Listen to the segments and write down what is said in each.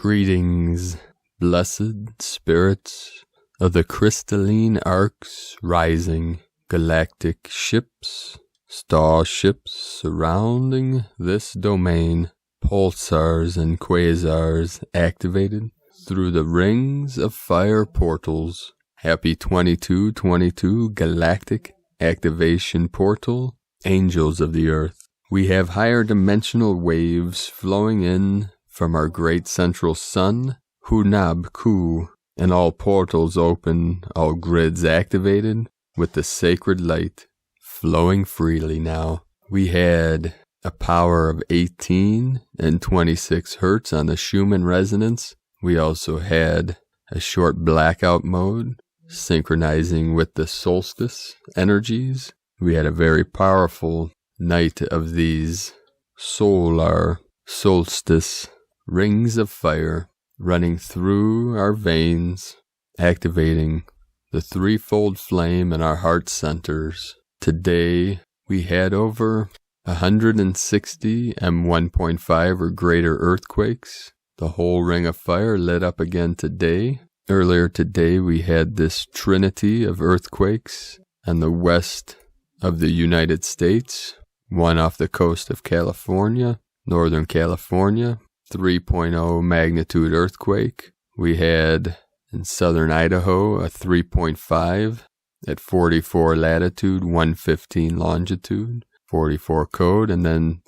Greetings, blessed spirits of the crystalline arcs rising, galactic ships, starships surrounding this domain, pulsars and quasars activated through the rings of fire portals. Happy 2222 galactic activation portal, angels of the earth. We have higher dimensional waves flowing in from our great central sun, Hunab Ku, and all portals open, all grids activated with the sacred light flowing freely now. We had a power of 18 and 26 hertz on the Schumann resonance. We also had a short blackout mode, synchronizing with the solstice energies. We had a very powerful night of these solar solstice rings of fire running through our veins, activating the threefold flame in our heart centers. Today, we had over 160 M1.5 or greater earthquakes. The whole ring of fire lit up again today. Earlier today, we had this trinity of earthquakes on the west of the United States, one off the coast of California, Northern California, 3.0 magnitude earthquake. We had in southern Idaho a 3.5 at 44 latitude, 115 longitude, 44 code, and then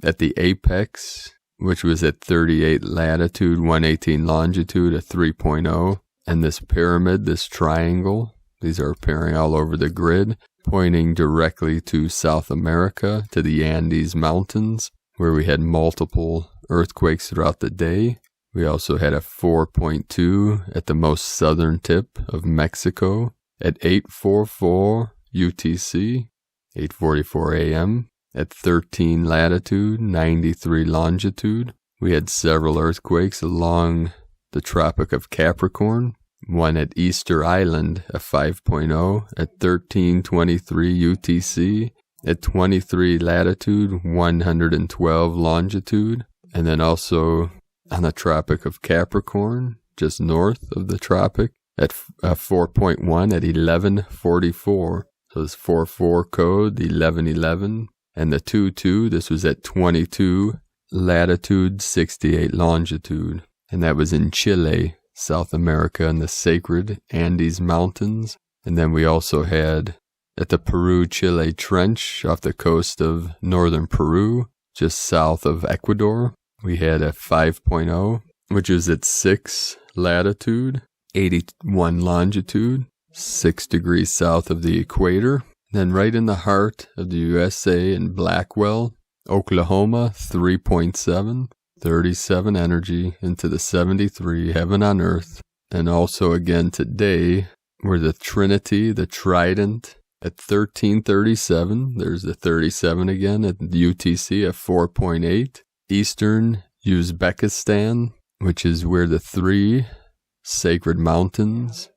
at the apex, which was at 38 latitude, 118 longitude, a 3.0, and this pyramid, this triangle, these are appearing all over the grid, pointing directly to South America, to the Andes Mountains, where we had multiple earthquakes throughout the day. We also had a 4.2 at the most southern tip of Mexico at 8:44 UTC, 8:44 AM, at 13 latitude, 93 longitude. We had several earthquakes along the Tropic of Capricorn, one at Easter Island, a 5.0 at 13:23 UTC, at 23 latitude, 112 longitude, and then also on the Tropic of Capricorn, just north of the tropic, at 4.1 at 11:44. So it's 4/4 code, 11:11, and the 2/2, this was at 22 latitude, 68 longitude, and that was in Chile, South America, in the sacred Andes Mountains. And then we also had at the Peru-Chile Trench off the coast of northern Peru, just south of Ecuador, we had a 5.0, which was at 6 latitude, 81 longitude, 6 degrees south of the equator. Then right in the heart of the USA in Blackwell, Oklahoma, 3.7, 37 energy into the 73, heaven on earth. And also again today, where the Trinity, the Trident, at 1337, there's the 37 again at UTC at 4.8. Eastern Uzbekistan, which is where the three sacred mountains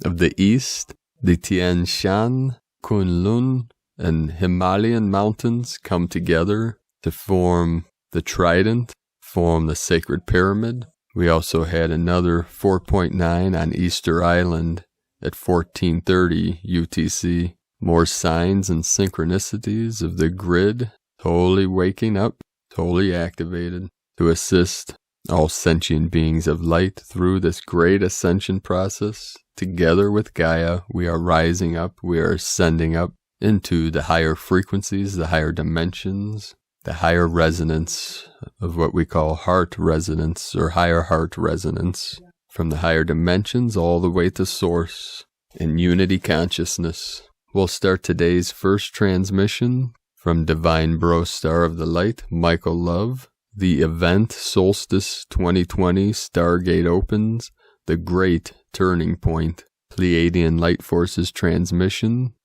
of the east, the Tian Shan, Kunlun, and Himalayan mountains come together to form the Trident, form the sacred pyramid. We also had another 4.9 on Easter Island at 1430 UTC. More signs and synchronicities of the grid totally waking up, totally activated to assist all sentient beings of light through this great ascension process. Together with Gaia, we are rising up, we are ascending up into the higher frequencies, the higher dimensions, the higher resonance of what we call heart resonance or higher heart resonance, from the higher dimensions all the way to source in unity consciousness. We'll start today's first transmission from Divine Bro Star of the Light, Michael Love. The event Solstice 2020 Stargate opens, the Great Turning Point, Pleiadian Light Forces transmission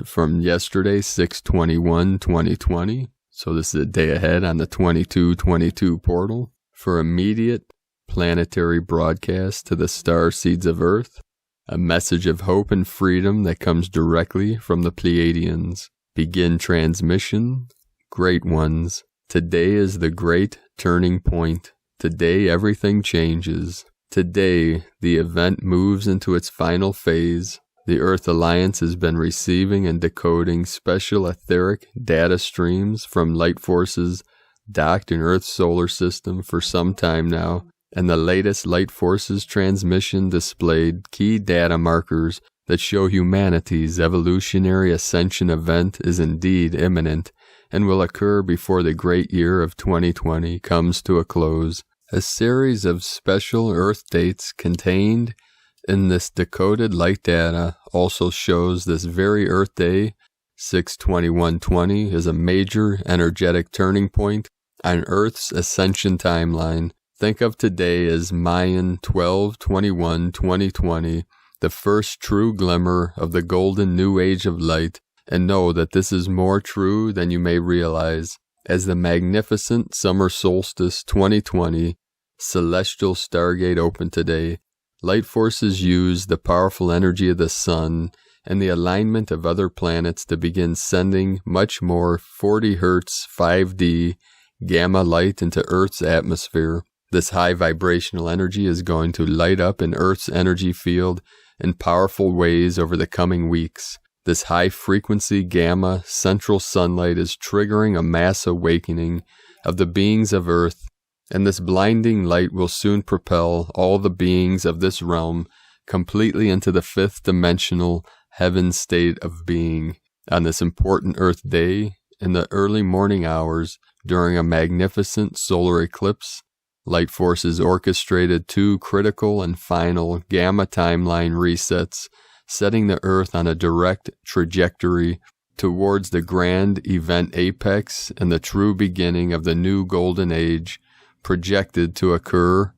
from yesterday, 6/21/2020. So this is a day ahead on the 2222 portal for immediate planetary broadcast to the star seeds of Earth. A message of hope and freedom that comes directly from the Pleiadians. Begin transmission, great ones. Today is the great turning point. Today everything changes. Today the event moves into its final phase. The Earth Alliance has been receiving and decoding special etheric data streams from light forces docked in Earth's solar system for some time now, and the latest light forces transmission displayed key data markers that show humanity's evolutionary ascension event is indeed imminent and will occur before the great year of 2020 comes to a close. A series of special Earth dates contained in this decoded light data also shows this very Earth Day, 6/21/20, is a major energetic turning point on Earth's ascension timeline. Think of today as Mayan 12/21/2020, the first true glimmer of the golden new age of light, and know that this is more true than you may realize, as the magnificent summer solstice 2020 celestial stargate opened today. Light forces use the powerful energy of the sun and the alignment of other planets to begin sending much more 40 Hz 5D gamma light into Earth's atmosphere. This high vibrational energy is going to light up in Earth's energy field in powerful ways over the coming weeks. This high-frequency gamma central sunlight is triggering a mass awakening of the beings of Earth, and this blinding light will soon propel all the beings of this realm completely into the fifth dimensional heaven state of being. On this important Earth Day, in the early morning hours, during a magnificent solar eclipse, light forces orchestrated two critical and final gamma timeline resets, setting the Earth on a direct trajectory towards the grand event apex and the true beginning of the new golden age, projected to occur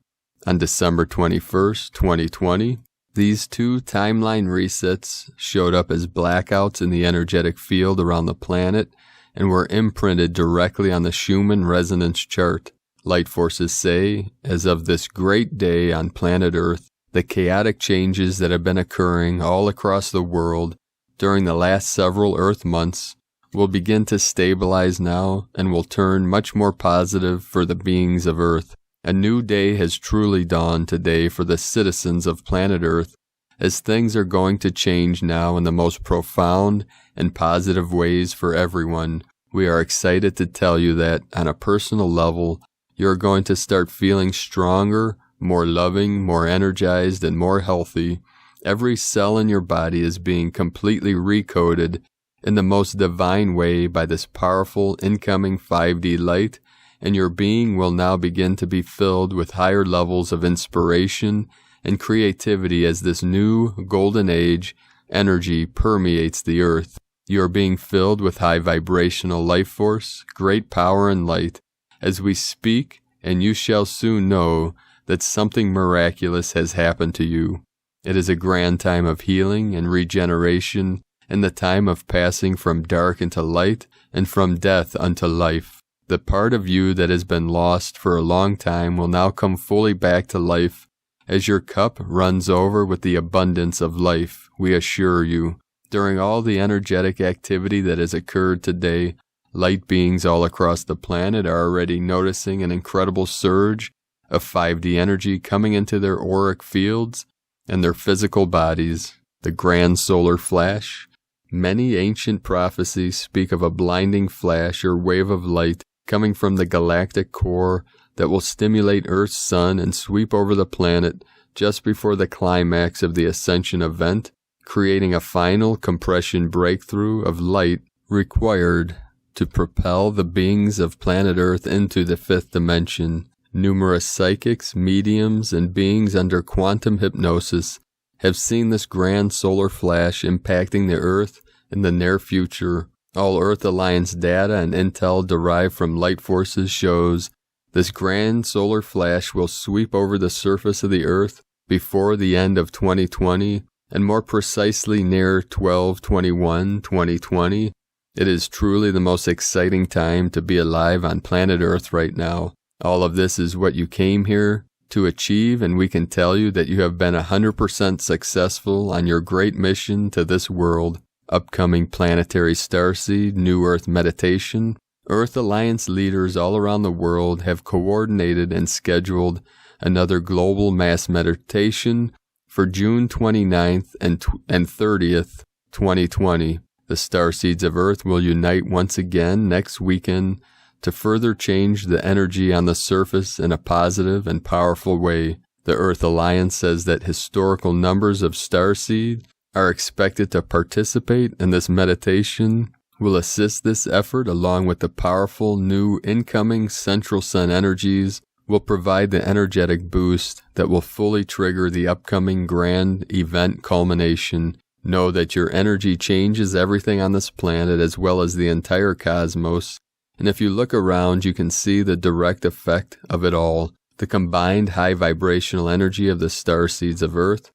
on December 21st, 2020. These two timeline resets showed up as blackouts in the energetic field around the planet and were imprinted directly on the Schumann resonance chart. Light forces say, as of this great day on planet Earth, the chaotic changes that have been occurring all across the world during the last several Earth months will begin to stabilize now and will turn much more positive for the beings of Earth. A new day has truly dawned today for the citizens of planet Earth, as things are going to change now in the most profound and positive ways for everyone. We are excited to tell you that, on a personal level, you're going to start feeling stronger, more loving, more energized, and more healthy. Every cell in your body is being completely recoded in the most divine way by this powerful incoming 5D light, and your being will now begin to be filled with higher levels of inspiration and creativity as this new golden age energy permeates the Earth. You are being filled with high vibrational life force, great power and light. As we speak, and you shall soon know that something miraculous has happened to you. It is a grand time of healing and regeneration, and the time of passing from dark into light and from death unto life. The part of you that has been lost for a long time will now come fully back to life as your cup runs over with the abundance of life, we assure you. During all the energetic activity that has occurred today, light beings all across the planet are already noticing an incredible surge of 5D energy coming into their auric fields and their physical bodies. The grand solar flash. Many ancient prophecies speak of a blinding flash or wave of light coming from the galactic core that will stimulate Earth's sun and sweep over the planet just before the climax of the ascension event, creating a final compression breakthrough of light required to propel the beings of planet Earth into the fifth dimension. Numerous psychics, mediums, and beings under quantum hypnosis have seen this grand solar flash impacting the Earth in the near future. All Earth Alliance data and intel derived from light forces shows this grand solar flash will sweep over the surface of the Earth before the end of 2020, and more precisely near 12/21/2020. It is truly the most exciting time to be alive on planet Earth right now. All of this is what you came here to achieve, and we can tell you that you have been 100% successful on your great mission to this world. Upcoming planetary starseed New Earth meditation Earth Alliance leaders all around the world have coordinated and scheduled another global mass meditation for June 29th and 30th, 2020. The starseeds of Earth will unite once again next weekend to further change the energy on the surface in a positive and powerful way. The Earth Alliance says that historical numbers of starseed are expected to participate, and this meditation will assist this effort, along with the powerful new incoming central sun energies, will provide the energetic boost that will fully trigger the upcoming grand event culmination. Know that your energy changes everything on this planet as well as the entire cosmos, and if you look around, you can see the direct effect of it all. The combined high vibrational energy of the starseeds of Earth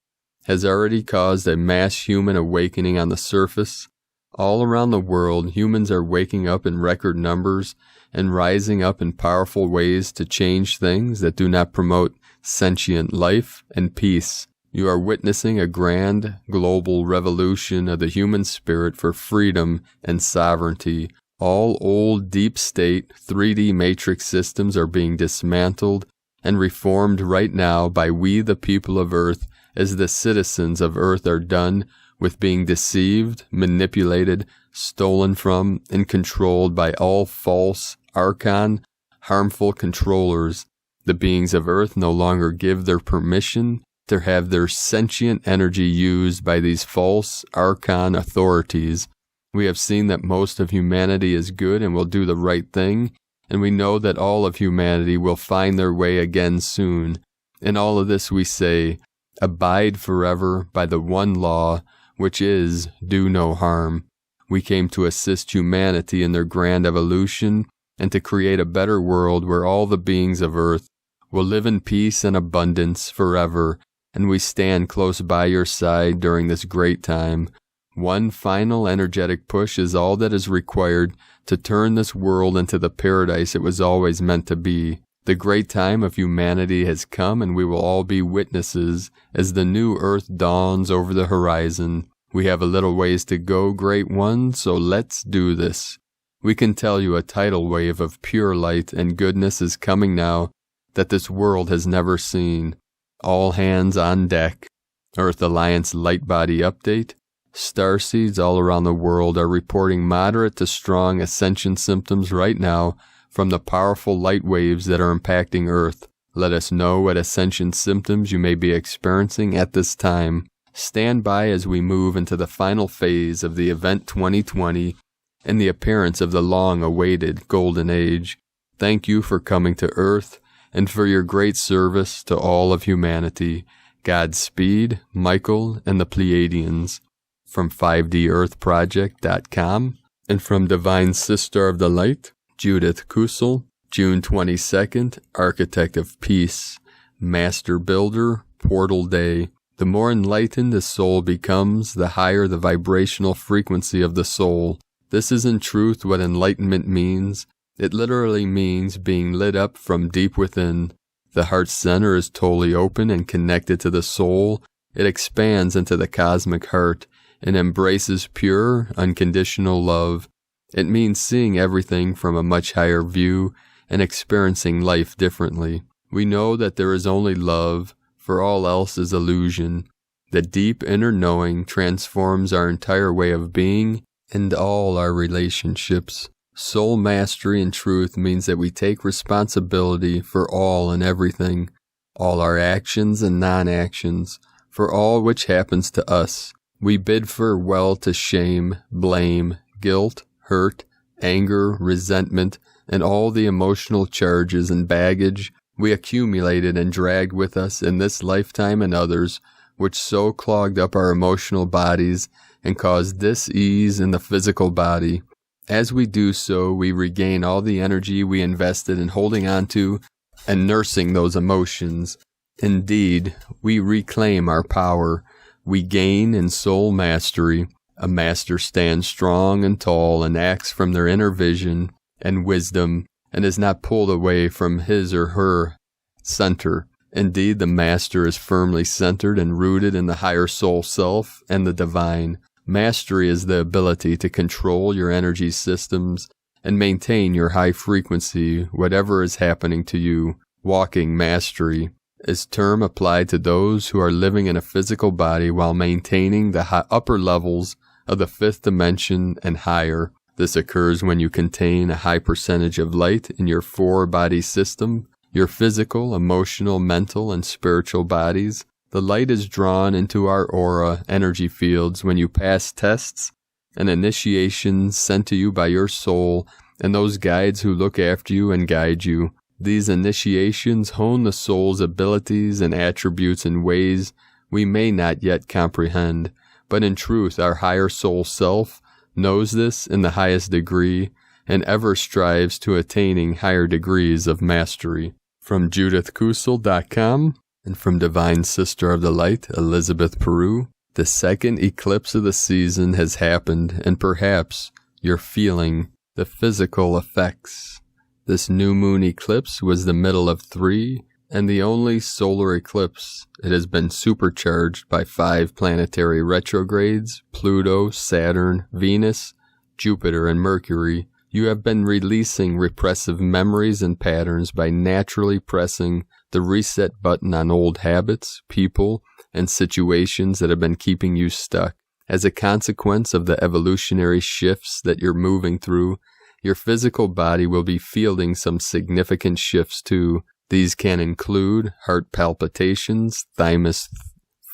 has already caused a mass human awakening on the surface. All around the world, humans are waking up in record numbers and rising up in powerful ways to change things that do not promote sentient life and peace. You are witnessing a grand global revolution of the human spirit for freedom and sovereignty. All old deep state 3D matrix systems are being dismantled and reformed right now by we the people of Earth, as the citizens of Earth are done with being deceived, manipulated, stolen from, and controlled by all false, archon, harmful controllers. The beings of Earth no longer give their permission to have their sentient energy used by these false, archon authorities. We have seen that most of humanity is good and will do the right thing, and we know that all of humanity will find their way again soon. In all of this we say, abide forever by the one law, which is, do no harm. We came to assist humanity in their grand evolution and to create a better world where all the beings of Earth will live in peace and abundance forever, and we stand close by your side during this great time. One final energetic push is all that is required to turn this world into the paradise it was always meant to be. The great time of humanity has come, and we will all be witnesses as the new earth dawns over the horizon. We have a little ways to go, great one, so let's do this. We can tell you a tidal wave of pure light and goodness is coming now that this world has never seen. All hands on deck. Earth Alliance Light Body Update. Starseeds all around the world are reporting moderate to strong ascension symptoms right now from the powerful light waves that are impacting Earth. Let us know what ascension symptoms you may be experiencing at this time. Stand by as we move into the final phase of the event 2020 and the appearance of the long-awaited Golden Age. Thank you for coming to Earth and for your great service to all of humanity. Godspeed, Michael and the Pleiadians. From 5DEarthProject.com and from Divine Sister of the Light, Judith Kusel, June 22nd, Architect of Peace, Master Builder, Portal Day. The more enlightened the soul becomes, the higher the vibrational frequency of the soul. This is in truth what enlightenment means. It literally means being lit up from deep within. The heart center is totally open and connected to the soul. It expands into the cosmic heart and embraces pure, unconditional love. It means seeing everything from a much higher view and experiencing life differently. We know that there is only love, for all else is illusion. The deep inner knowing transforms our entire way of being and all our relationships. Soul mastery in truth means that we take responsibility for all and everything, all our actions and non-actions, for all which happens to us. We bid farewell to shame, blame, guilt, hurt, anger, resentment, and all the emotional charges and baggage we accumulated and dragged with us in this lifetime and others, which so clogged up our emotional bodies and caused dis-ease in the physical body. As we do so, we regain all the energy we invested in holding on to and nursing those emotions. Indeed, we reclaim our power. We gain in soul mastery. A master stands strong and tall and acts from their inner vision and wisdom and is not pulled away from his or her center. Indeed, the master is firmly centered and rooted in the higher soul self and the divine. Mastery is the ability to control your energy systems and maintain your high frequency, whatever is happening to you. Walking mastery is term applied to those who are living in a physical body while maintaining the upper levels of the fifth dimension and higher. This occurs when you contain a high percentage of light in your four-body system, your physical, emotional, mental, and spiritual bodies. The light is drawn into our aura energy fields when you pass tests and initiations sent to you by your soul and those guides who look after you and guide you. These initiations hone the soul's abilities and attributes in ways we may not yet comprehend, but in truth our higher soul self knows this in the highest degree and ever strives to attaining higher degrees of mastery. From JudithKusel.com and from Divine Sister of the Light, Elizabeth Peru, the second eclipse of the season has happened, and perhaps you're feeling the physical effects. This new moon eclipse was the middle of 3 and the only solar eclipse. It has been supercharged by 5 planetary retrogrades, Pluto, Saturn, Venus, Jupiter, and Mercury. You have been releasing repressive memories and patterns by naturally pressing the reset button on old habits, people, and situations that have been keeping you stuck. As a consequence of the evolutionary shifts that you're moving through, your physical body will be fielding some significant shifts too. These can include heart palpitations, thymus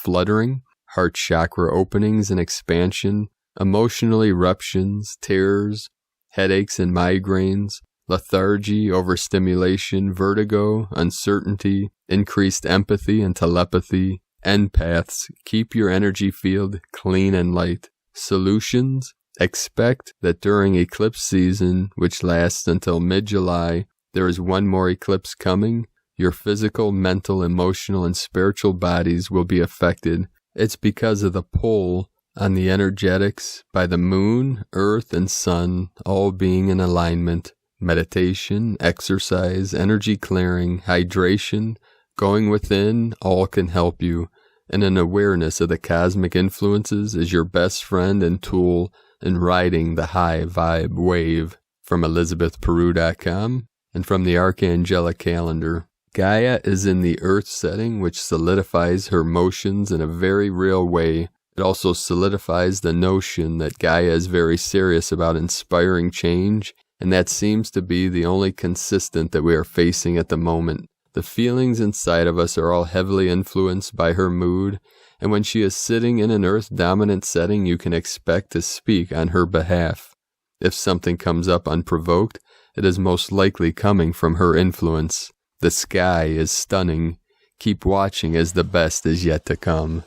fluttering, heart chakra openings and expansion, emotional eruptions, tears, headaches and migraines, lethargy, overstimulation, vertigo, uncertainty, increased empathy and telepathy, empaths. Keep your energy field clean and light. Solutions: expect that during eclipse season, which lasts until mid-July, there is one more eclipse coming. Your physical, mental, emotional, and spiritual bodies will be affected. It's because of the pull on the energetics by the moon, earth, and sun all being in alignment. Meditation, exercise, energy clearing, hydration, going within, all can help you. And an awareness of the cosmic influences is your best friend and tool in riding the high vibe wave. From ElizabethPeru.com and from the Archangelic Calendar. Gaia is in the earth setting, which solidifies her motions in a very real way. It also solidifies the notion that Gaia is very serious about inspiring change, and that seems to be the only consistent that we are facing at the moment. The feelings inside of us are all heavily influenced by her mood, and when she is sitting in an earth-dominant setting, you can expect to speak on her behalf. If something comes up unprovoked, it is most likely coming from her influence. The sky is stunning. Keep watching as the best is yet to come.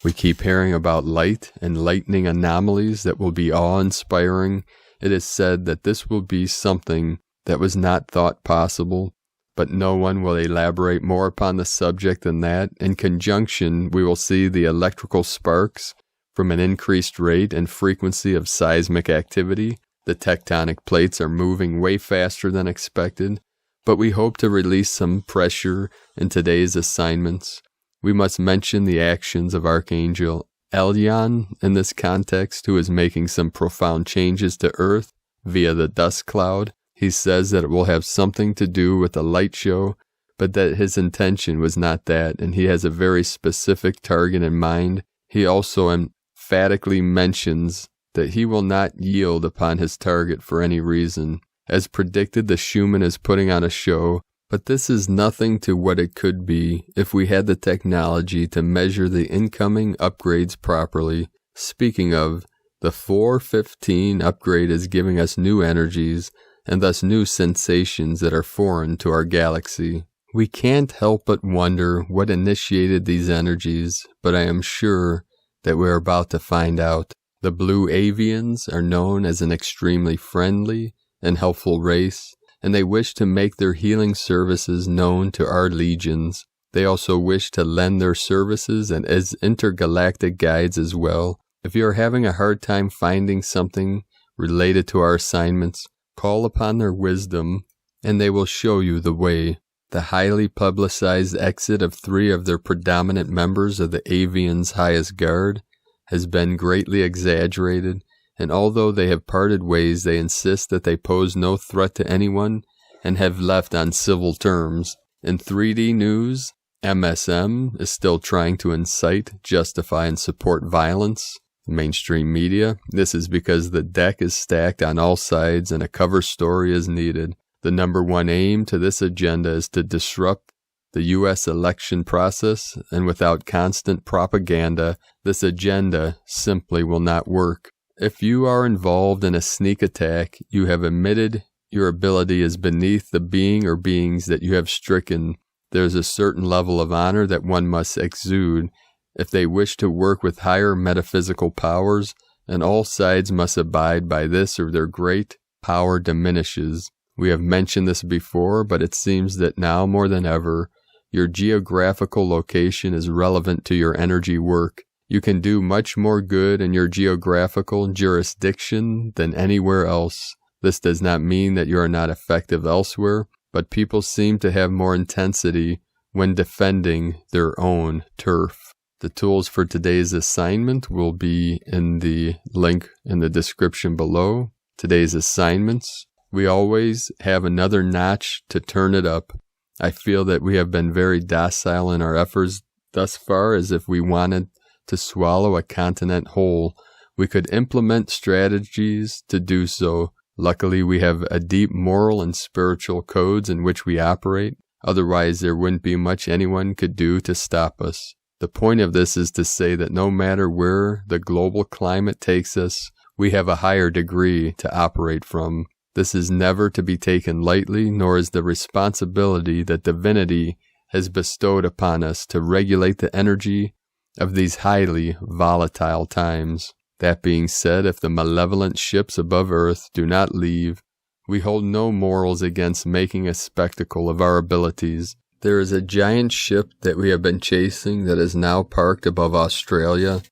We keep hearing about light and lightning anomalies that will be awe-inspiring. It is said that this will be something that was not thought possible, but no one will elaborate more upon the subject than that. In conjunction, we will see the electrical sparks from an increased rate and frequency of seismic activity. The tectonic plates are moving way faster than expected, but we hope to release some pressure in today's assignments. We must mention the actions of Archangel Elyon in this context, who is making some profound changes to Earth via the dust cloud. He says that it will have something to do with the light show, but that his intention was not that, and he has a very specific target in mind. He also emphatically mentions that he will not yield upon his target for any reason. As predicted, the Schumann is putting on a show, but this is nothing to what it could be if we had the technology to measure the incoming upgrades properly. Speaking of, the 415 upgrade is giving us new energies, and thus new sensations that are foreign to our galaxy. We can't help but wonder what initiated these energies, but I am sure that we're about to find out. The Blue Avians are known as an extremely friendly and helpful race, and they wish to make their healing services known to our legions. They also wish to lend their services and as intergalactic guides as well. If you are having a hard time finding something related to our assignments, call upon their wisdom, and they will show you the way. The highly publicized exit of 3 of their predominant members of the Avians' highest guard has been greatly exaggerated, and although they have parted ways, they insist that they pose no threat to anyone and have left on civil terms. In 3D news, MSM is still trying to incite, justify, and support violence. Mainstream media, this is because the deck is stacked on all sides and a cover story is needed. The number one aim to this agenda is to disrupt the U.S. election process, and without constant propaganda, this agenda simply will not work. If you are involved in a sneak attack, you have admitted your ability is beneath the being or beings that you have stricken. There is a certain level of honor that one must exude if they wish to work with higher metaphysical powers, and all sides must abide by this or their great power diminishes. We have mentioned this before, but it seems that now more than ever, your geographical location is relevant to your energy work. You can do much more good in your geographical jurisdiction than anywhere else. This does not mean that you are not effective elsewhere, but people seem to have more intensity when defending their own turf. The tools for today's assignment will be in the link in the description below. Today's assignments. We always have another notch to turn it up. I feel that we have been very docile in our efforts thus far, as if we wanted to swallow a continent whole. We could implement strategies to do so. Luckily, we have a deep moral and spiritual codes in which we operate. Otherwise, there wouldn't be much anyone could do to stop us. The point of this is to say that no matter where the global climate takes us, we have a higher degree to operate from. This is never to be taken lightly, nor is the responsibility that divinity has bestowed upon us to regulate the energy of these highly volatile times. That being said, if the malevolent ships above Earth do not leave, we hold no morals against making a spectacle of our abilities. There is a giant ship that we have been chasing that is now parked above Australia.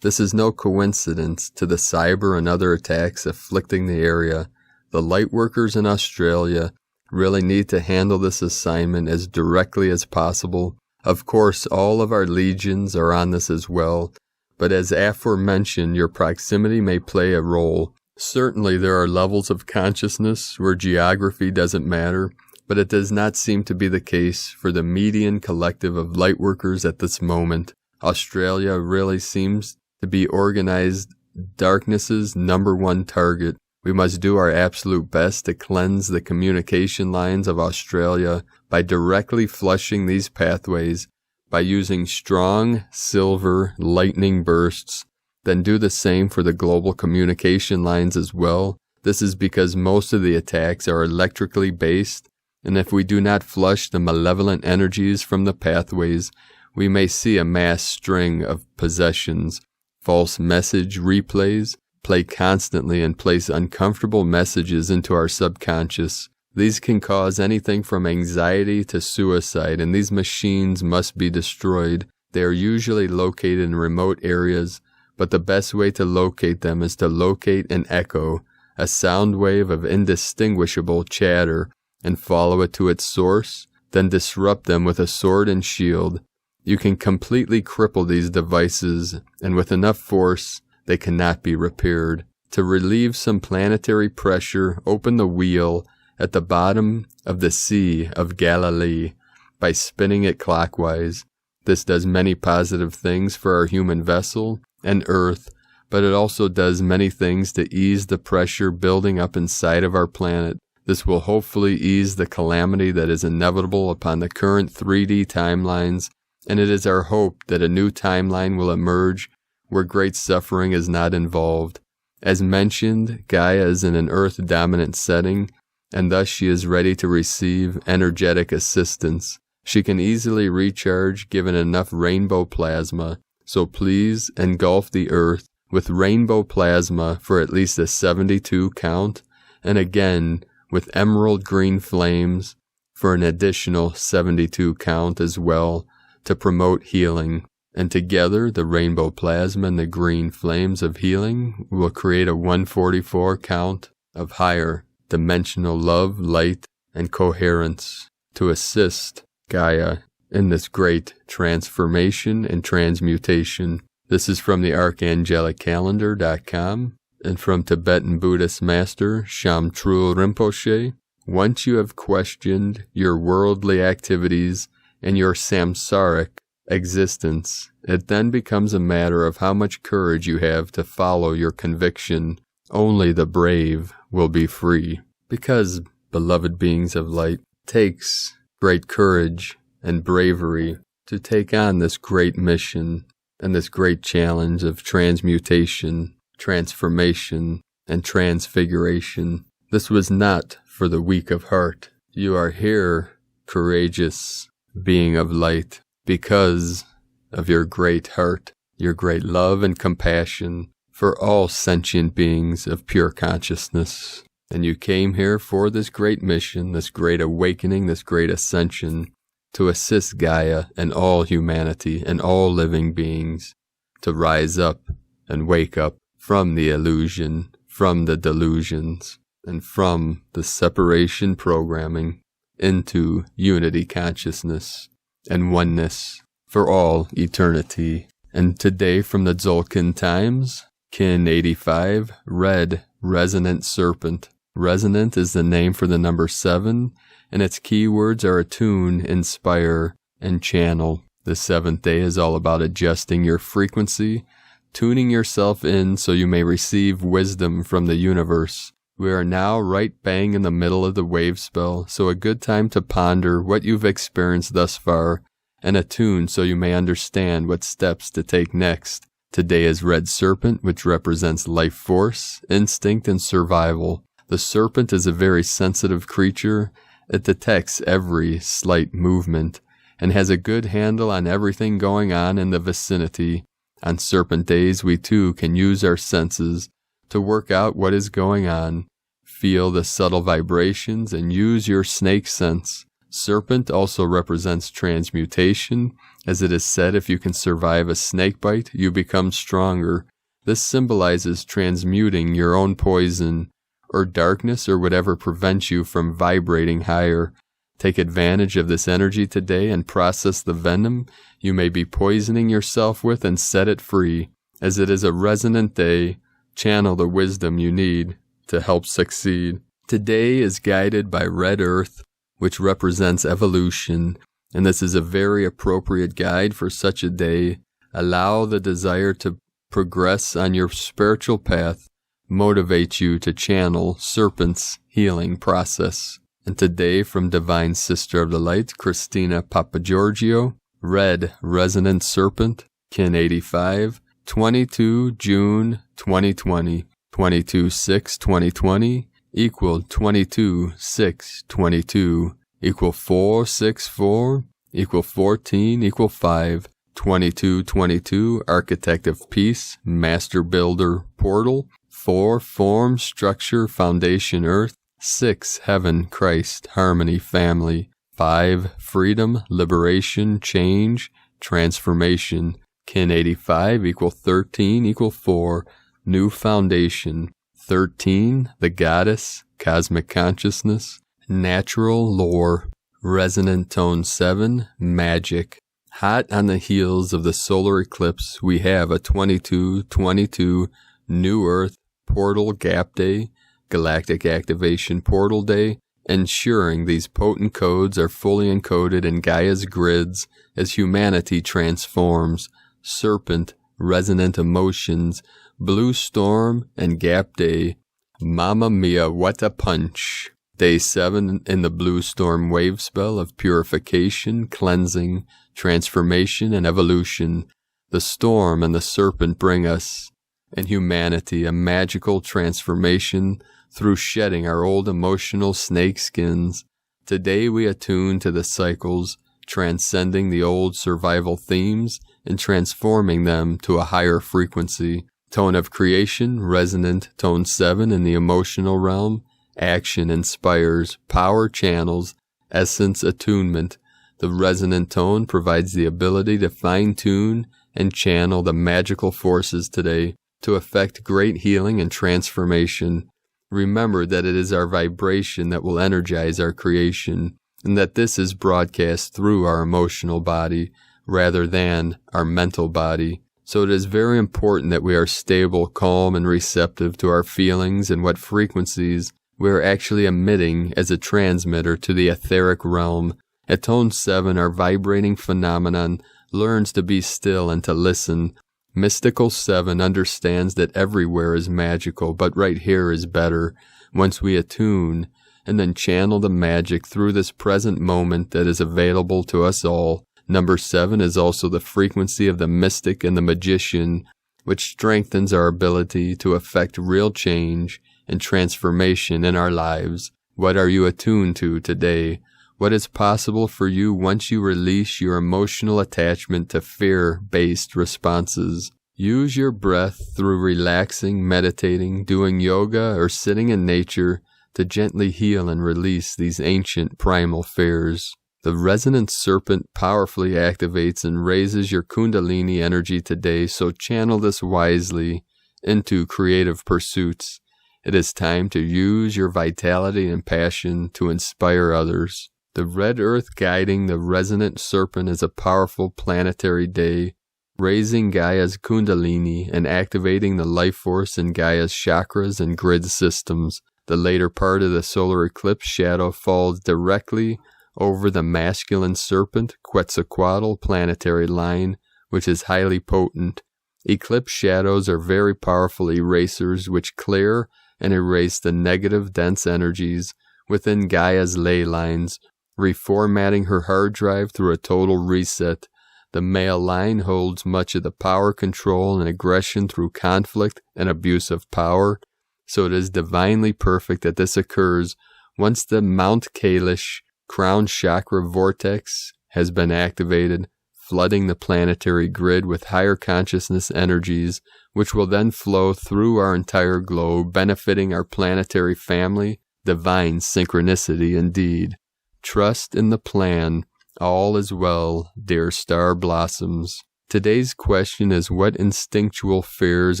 This is no coincidence to the cyber and other attacks afflicting the area. The lightworkers in Australia really need to handle this assignment as directly as possible. Of course, all of our legions are on this as well, but as aforementioned, your proximity may play a role. Certainly there are levels of consciousness where geography doesn't matter, but it does not seem to be the case for the median collective of lightworkers at this moment. Australia really seems to be organized darkness's number one target. We must do our absolute best to cleanse the communication lines of Australia by directly flushing these pathways by using strong silver lightning bursts. Then do the same for the global communication lines as well. This is because most of the attacks are electrically based, and if we do not flush the malevolent energies from the pathways, we may see a mass string of possessions. False message replays play constantly and place uncomfortable messages into our subconscious. These can cause anything from anxiety to suicide, and these machines must be destroyed. They are usually located in remote areas, but the best way to locate them is to locate an echo, a sound wave of indistinguishable chatter, and follow it to its source, then disrupt them with a sword and shield. You can completely cripple these devices, and with enough force, they cannot be repaired. To relieve some planetary pressure, open the wheel at the bottom of the Sea of Galilee by spinning it clockwise. This does many positive things for our human vessel and Earth, but it also does many things to ease the pressure building up inside of our planet. This will hopefully ease the calamity that is inevitable upon the current 3D timelines, and it is our hope that a new timeline will emerge where great suffering is not involved. As mentioned, Gaia is in an Earth-dominant setting, and thus she is ready to receive energetic assistance. She can easily recharge given enough rainbow plasma, so please engulf the Earth with rainbow plasma for at least a 72 count, and again with emerald green flames for an additional 72 count as well to promote healing. And together, the rainbow plasma and the green flames of healing will create a 144 count of higher dimensional love, light, and coherence to assist Gaia in this great transformation and transmutation. This is from the archangelicalendar.com. And from Tibetan Buddhist master Shamtrul Rinpoche, once you have questioned your worldly activities and your samsaric existence, it then becomes a matter of how much courage you have to follow your conviction. Only the brave will be free. Because, beloved beings of light, takes great courage and bravery to take on this great mission and this great challenge of transmutation, transformation, and transfiguration. This was not for the weak of heart. You are here, courageous being of light, because of your great heart, your great love and compassion for all sentient beings of pure consciousness. And you came here for this great mission, this great awakening, this great ascension, to assist Gaia and all humanity and all living beings to rise up and wake up from the illusion, from the delusions, and from the separation programming into unity consciousness and oneness for all eternity. And today from the Tzolk'in Times, Kin 85 read Resonant Serpent. Resonant is the name for the number 7, and its keywords are attune, inspire, and channel. The 7th day is all about adjusting your frequency, tuning yourself in so you may receive wisdom from the universe. We are now right bang in the middle of the wave spell, so a good time to ponder what you've experienced thus far and attune so you may understand what steps to take next. Today is Red Serpent, which represents life force, instinct, and survival. The serpent is a very sensitive creature. It detects every slight movement and has a good handle on everything going on in the vicinity. On serpent days, we too can use our senses to work out what is going on, feel the subtle vibrations, and use your snake sense. Serpent also represents transmutation, as it is said if you can survive a snake bite, you become stronger. This symbolizes transmuting your own poison or darkness or whatever prevents you from vibrating higher. Take advantage of this energy today and process the venom you may be poisoning yourself with and set it free. As it is a resonant day, channel the wisdom you need to help succeed. Today is guided by Red Earth, which represents evolution, and this is a very appropriate guide for such a day. Allow the desire to progress on your spiritual path motivate you to channel Serpent's healing process. And today from Divine Sister of the Light, Christina Papagiorgio, read Resonant Serpent, Kin 85, 22 June 2020, 22/6/2020, equal 22/6/22, equal 464, equal 14, equal 5, 22/22, Architect of Peace, Master Builder Portal, 4 Form, Structure, Foundation, Earth, 6 Heaven, Christ, Harmony, Family, 5 Freedom, Liberation, Change, Transformation, Kin 85, equal 13, equal 4, New Foundation, 13, The Goddess, Cosmic Consciousness, Natural Lore, Resonant Tone 7, Magic. Hot on the heels of the solar eclipse, we have a 22/22 New Earth Portal Gap Day, Galactic Activation Portal Day, ensuring these potent codes are fully encoded in Gaia's grids as humanity transforms. Serpent, Resonant Emotions, Blue Storm, and Gap Day. Mamma mia, what a punch! Day 7 in the Blue Storm wave spell of purification, cleansing, transformation, and evolution. The storm and the serpent bring us and humanity a magical transformation through shedding our old emotional snake skins. Today we attune to the cycles, transcending the old survival themes and transforming them to a higher frequency. Tone of creation, resonant tone 7 in the emotional realm. Action inspires, power channels, essence attunement. The resonant tone provides the ability to fine-tune and channel the magical forces today to effect great healing and transformation. Remember that it is our vibration that will energize our creation, and that this is broadcast through our emotional body rather than our mental body. So it is very important that we are stable, calm, and receptive to our feelings and what frequencies we are actually emitting as a transmitter to the etheric realm. At tone 7, our vibrating phenomenon learns to be still and to listen. Mystical 7 understands that everywhere is magical, but right here is better. Once we attune and then channel the magic through this present moment that is available to us all. Number 7 is also the frequency of the mystic and the magician, which strengthens our ability to effect real change and transformation in our lives. What are you attuned to today? What is possible for you once you release your emotional attachment to fear-based responses? Use your breath through relaxing, meditating, doing yoga, or sitting in nature to gently heal and release these ancient primal fears. The Resonant Serpent powerfully activates and raises your Kundalini energy today, so channel this wisely into creative pursuits. It is time to use your vitality and passion to inspire others. The red earth guiding the Resonant Serpent is a powerful planetary day, raising Gaia's Kundalini and activating the life force in Gaia's chakras and grid systems. The later part of the solar eclipse shadow falls directly over the masculine serpent Quetzalcoatl planetary line, which is highly potent. Eclipse shadows are very powerful erasers which clear and erase the negative dense energies within Gaia's ley lines, reformatting her hard drive through a total reset. The male line holds much of the power, control, and aggression through conflict and abuse of power, so it is divinely perfect that this occurs once the Mount Kailash crown chakra vortex has been activated, flooding the planetary grid with higher consciousness energies, which will then flow through our entire globe, benefiting our planetary family. Divine synchronicity indeed. Trust in the plan. All is well, dear star blossoms. Today's question is, what instinctual fears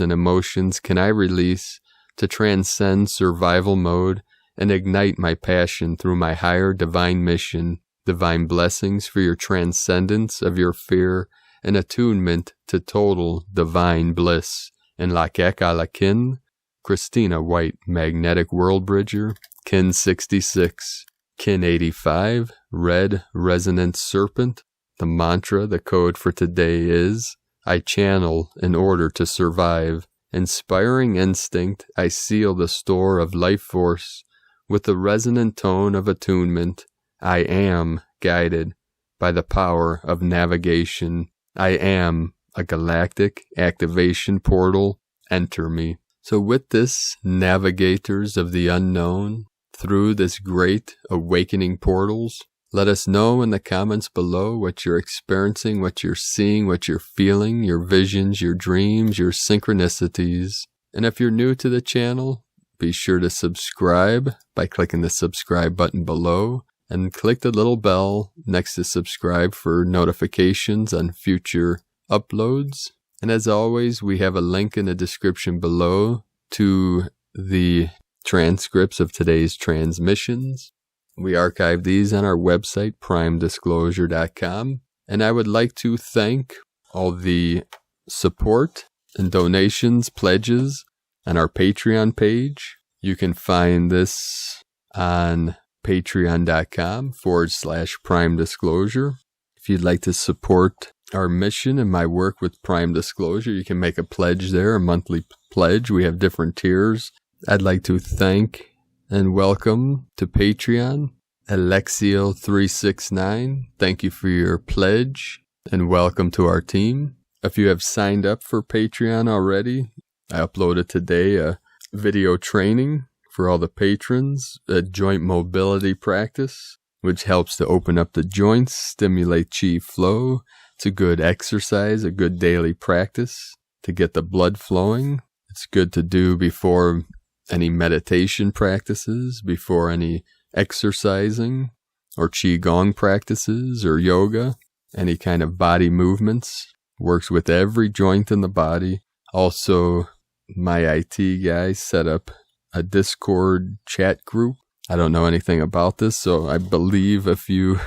and emotions can I release to transcend survival mode and ignite my passion through my higher divine mission? Divine blessings for your transcendence of your fear and attunement to total divine bliss. In Lakek Alakin, Christina White, Magnetic World Bridger, Kin 66. Kin 85, Red Resonant Serpent. The mantra, the code for today is, I channel in order to survive. Inspiring instinct, I seal the store of life force with the resonant tone of attunement. I am guided by the power of navigation. I am a galactic activation portal. Enter me. So with this, navigators of the unknown, through this great awakening portals, let us know in the comments below what you're experiencing, what you're seeing, what you're feeling, your visions, your dreams, your synchronicities. And if you're new to the channel, be sure to subscribe by clicking the subscribe button below and click the little bell next to subscribe for notifications on future uploads. And as always, we have a link in the description below to the transcripts of today's transmissions. We archive these on our website, primedisclosure.com. And I would like to thank all the support and donations, pledges on our Patreon page. You can find this on patreon.com/primedisclosure. If you'd like to support our mission and my work with Prime Disclosure, you can make a pledge there, a monthly pledge. We have different tiers. I'd like to thank and welcome to Patreon, Alexio369. Thank you for your pledge and welcome to our team. If you have signed up for Patreon already, I uploaded today a video training for all the patrons, a joint mobility practice, which helps to open up the joints, stimulate chi flow. It's a good exercise, a good daily practice to get the blood flowing. It's good to do before any meditation practices, before any exercising or qigong practices or yoga, any kind of body movements. Works with every joint in the body. Also, my IT guys set up a Discord chat group. I don't know anything about this, so I believe if you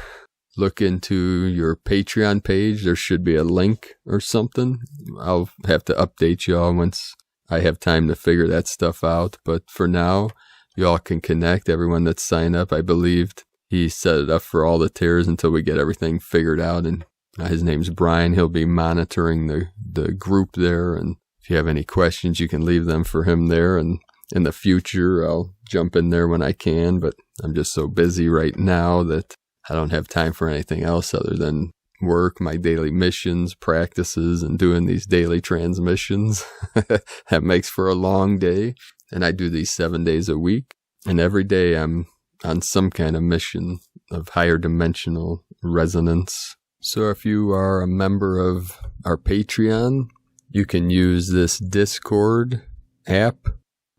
look into your Patreon page. There should be a link or something. I'll have to update y'all once I have time to figure that stuff out. But for now, y'all can connect. Everyone that's signed up, I believed he set it up for all the tiers until we get everything figured out. And his name's Brian. He'll be monitoring the group there. And if you have any questions, you can leave them for him there. And in the future, I'll jump in there when I can. But I'm just so busy right now that I don't have time for anything else other than work, my daily missions, practices, and doing these daily transmissions. That makes for a long day. And I do these 7 days a week. And every day I'm on some kind of mission of higher dimensional resonance. So if you are a member of our Patreon, you can use this Discord app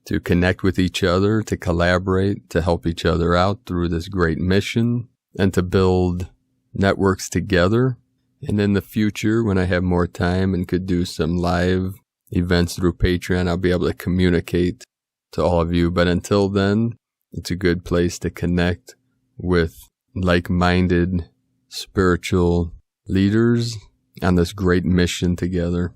to connect with each other, to collaborate, to help each other out through this great mission, and to build networks together. And in the future, when I have more time and could do some live events through Patreon, I'll be able to communicate to all of you. But until then, it's a good place to connect with like-minded spiritual leaders on this great mission together.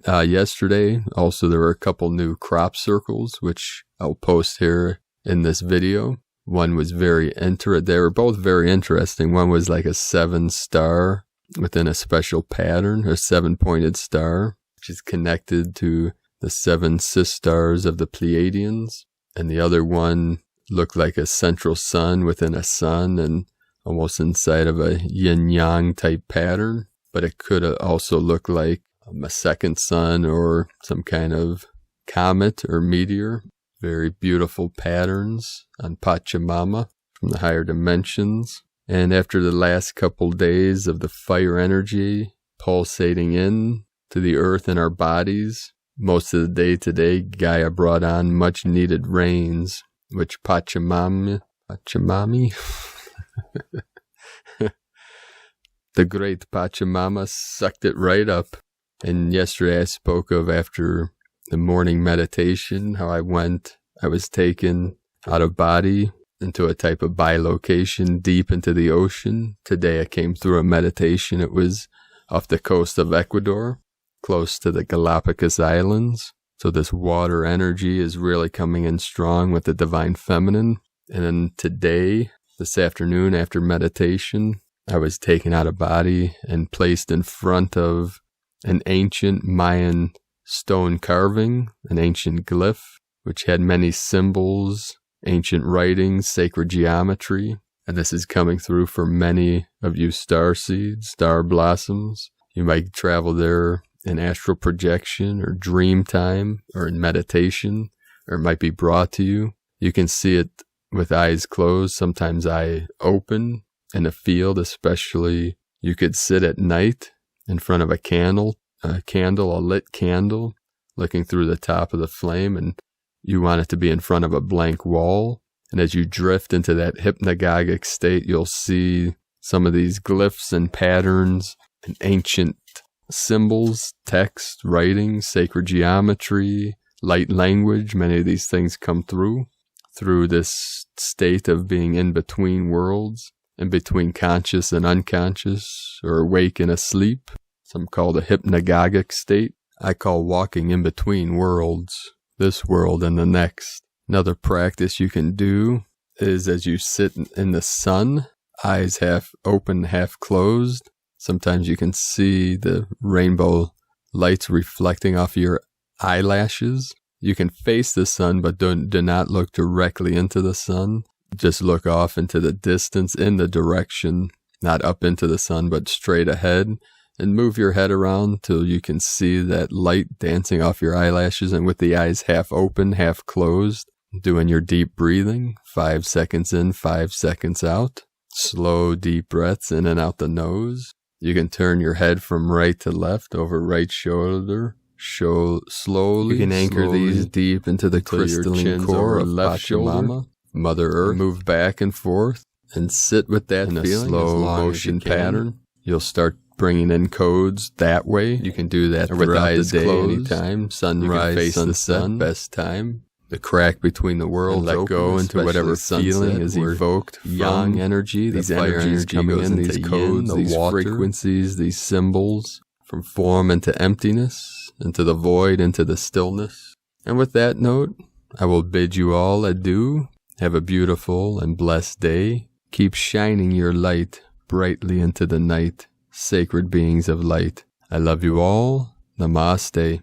Yesterday, also, there were a couple new crop circles, which I'll post here in this video. One was they were both very interesting. One was like a 7-star within a special pattern, a 7-pointed star, which is connected to the 7 sisters of the Pleiadians. And the other one looked like a central sun within a sun and almost inside of a yin-yang type pattern. But it could also look like a second sun or some kind of comet or meteor. Very beautiful patterns on Pachamama from the higher dimensions. And after the last couple days of the fire energy pulsating in to the earth and our bodies, most of the day today, Gaia brought on much needed rains, which Pachamami, the great Pachamama sucked it right up. And yesterday I spoke of, after the morning meditation, how I was taken out of body into a type of bilocation deep into the ocean. Today I came through a meditation. It was off the coast of Ecuador, close to the Galapagos Islands. So this water energy is really coming in strong with the Divine Feminine. And then today, this afternoon after meditation, I was taken out of body and placed in front of an ancient Mayan stone carving, an ancient glyph, which had many symbols, ancient writings, sacred geometry. And this is coming through for many of you starseeds, star blossoms. You might travel there in astral projection or dream time or in meditation, or it might be brought to you. You can see it with eyes closed, sometimes eye open in a field, especially you could sit at night in front of a lit candle, looking through the top of the flame, and you want it to be in front of a blank wall. And as you drift into that hypnagogic state, you'll see some of these glyphs and patterns and ancient symbols, text, writing, sacred geometry, light language. Many of these things come through this state of being in between worlds, in between conscious and unconscious, or awake and asleep. Some call the hypnagogic state. I call walking in between worlds, this world and the next. Another practice you can do is, as you sit in the sun, eyes half open, half closed. Sometimes you can see the rainbow lights reflecting off your eyelashes. You can face the sun, but do not look directly into the sun. Just look off into the distance in the direction, not up into the sun, but straight ahead. And move your head around till you can see that light dancing off your eyelashes, and with the eyes half open, half closed, doing your deep breathing, 5 seconds in, 5 seconds out. Slow, deep breaths in and out the nose. You can turn your head from right to left over right shoulder. Slowly. You can anchor these deep into the crystalline core of left shoulder, Mother Earth. Move back and forth and sit with that in a slow motion pattern. You'll start bringing in codes that way. You can do that throughout the day, anytime. Sunrise, sunset, best time. the crack between the worlds, let go into whatever feeling is evoked from yang energy. These energies coming in, these codes, these frequencies, these symbols, from form into emptiness, into the void, into the stillness. And with that note, I will bid you all adieu. Have a beautiful and blessed day. Keep shining your light brightly into the night, sacred beings of light. I love you all. Namaste.